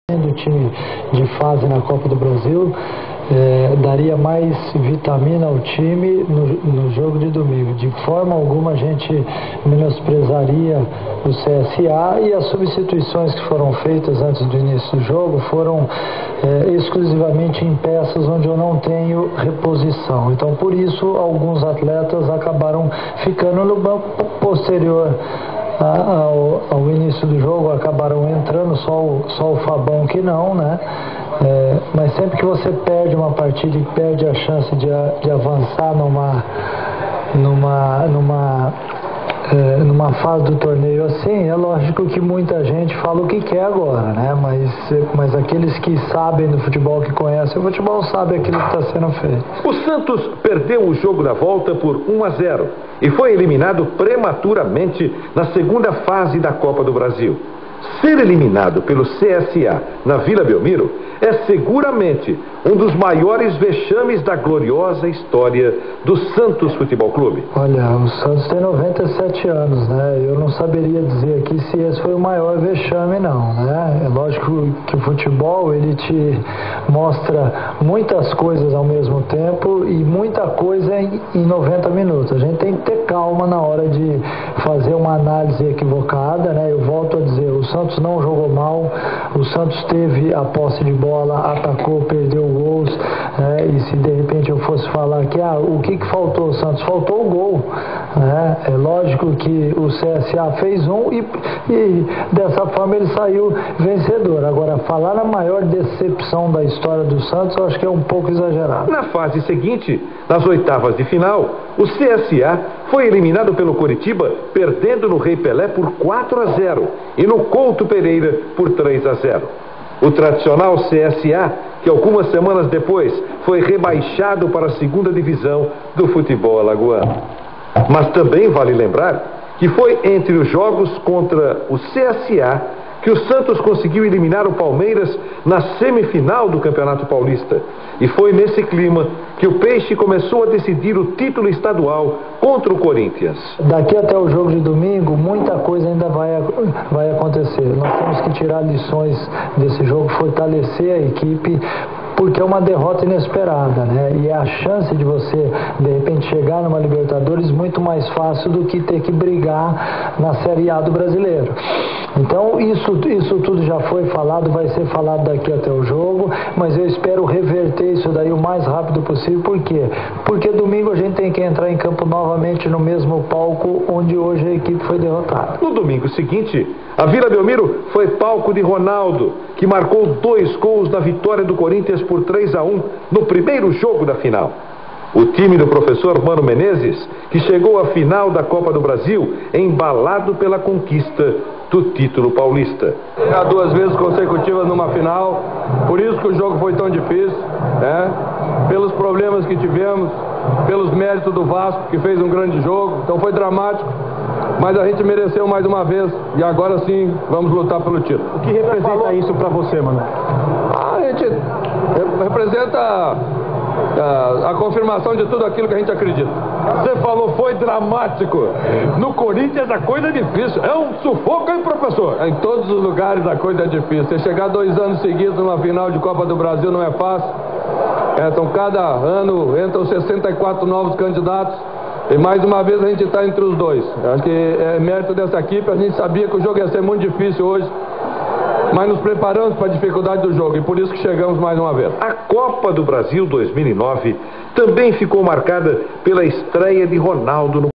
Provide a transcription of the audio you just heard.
do time de fase na Copa do Brasil, daria mais vitamina ao time no jogo de domingo. De forma alguma a gente menosprezaria o CSA, e as substituições que foram feitas antes do início do jogo foram exclusivamente em peças onde eu não tenho reposição. Então, por isso, alguns atletas acabaram ficando no banco. Posterior ao início do jogo acabaram entrando, só o Fabão que não, né? Mas sempre que você perde uma partida e perde a chance de avançar numa fase do torneio assim, é lógico que muita gente fala o que quer agora, né? Mas aqueles que sabem do futebol, que conhecem o futebol, sabem aquilo que está sendo feito. O Santos perdeu o jogo da volta por 1-0 e foi eliminado prematuramente na segunda fase da Copa do Brasil. Ser eliminado pelo CSA na Vila Belmiro é seguramente um dos maiores vexames da gloriosa história do Santos Futebol Clube. Olha, o Santos tem 97 anos, né? Eu não saberia dizer aqui se esse foi o maior vexame, não, né? É lógico que o futebol, ele te mostra muitas coisas ao mesmo tempo e muita coisa em 90 minutos. A gente tem que ter calma na hora de fazer uma análise equivocada, né? Eu volto a dizer, o Santos não jogou mal, o Santos teve a posse de bola, atacou, perdeu gols, e se de repente eu fosse falar que o que faltou ao Santos? Faltou o gol, né? É lógico que o CSA fez um e dessa forma ele saiu vencedor. Agora, falar na maior decepção da história do Santos, eu acho que é um pouco exagerado. Na fase seguinte, nas oitavas de final, o CSA foi eliminado pelo Coritiba, perdendo no Rei Pelé por 4-0 e no Couto Pereira por 3-0. O tradicional CSA, que algumas semanas depois foi rebaixado para a segunda divisão do futebol alagoano. Mas também vale lembrar que foi entre os jogos contra o CSA que o Santos conseguiu eliminar o Palmeiras na semifinal do Campeonato Paulista. E foi nesse clima que o Peixe começou a decidir o título estadual contra o Corinthians. Daqui até o jogo de domingo, muita coisa ainda vai acontecer. Nós temos que tirar lições desse jogo, fortalecer a equipe, porque é uma derrota inesperada, né? E é a chance de você, de repente, chegar numa Libertadores muito mais fácil do que ter que brigar na Série A do Brasileiro. Então, isso tudo já foi falado, vai ser falado daqui até o jogo, mas eu espero reverter isso daí o mais rápido possível. Por quê? Porque domingo a gente tem que entrar em campo novamente no mesmo palco onde hoje a equipe foi derrotada. No domingo seguinte, a Vila Belmiro foi palco de Ronaldo, que marcou 2 gols na vitória do Corinthians por 3-1 no primeiro jogo da final. O time do professor Mano Menezes, que chegou à final da Copa do Brasil, embalado pela conquista do título paulista. 2 vezes consecutivas numa final, por isso que o jogo foi tão difícil, né? Pelos problemas que tivemos, pelos méritos do Vasco, que fez um grande jogo, então foi dramático, mas a gente mereceu mais uma vez e agora sim vamos lutar pelo título. O que representa isso para você, mano? A gente representa a confirmação de tudo aquilo que a gente acredita. Você falou foi dramático. No Corinthians a coisa é difícil. É um sufoco, hein, professor? Em todos os lugares a coisa é difícil. Você chegar 2 anos seguidos numa final de Copa do Brasil não é fácil. Então cada ano entram 64 novos candidatos. E mais uma vez a gente está entre os dois. Acho que é mérito dessa equipe. A gente sabia que o jogo ia ser muito difícil hoje, mas nos preparamos para a dificuldade do jogo e por isso que chegamos mais uma vez. A Copa do Brasil 2009 também ficou marcada pela estreia de Ronaldo no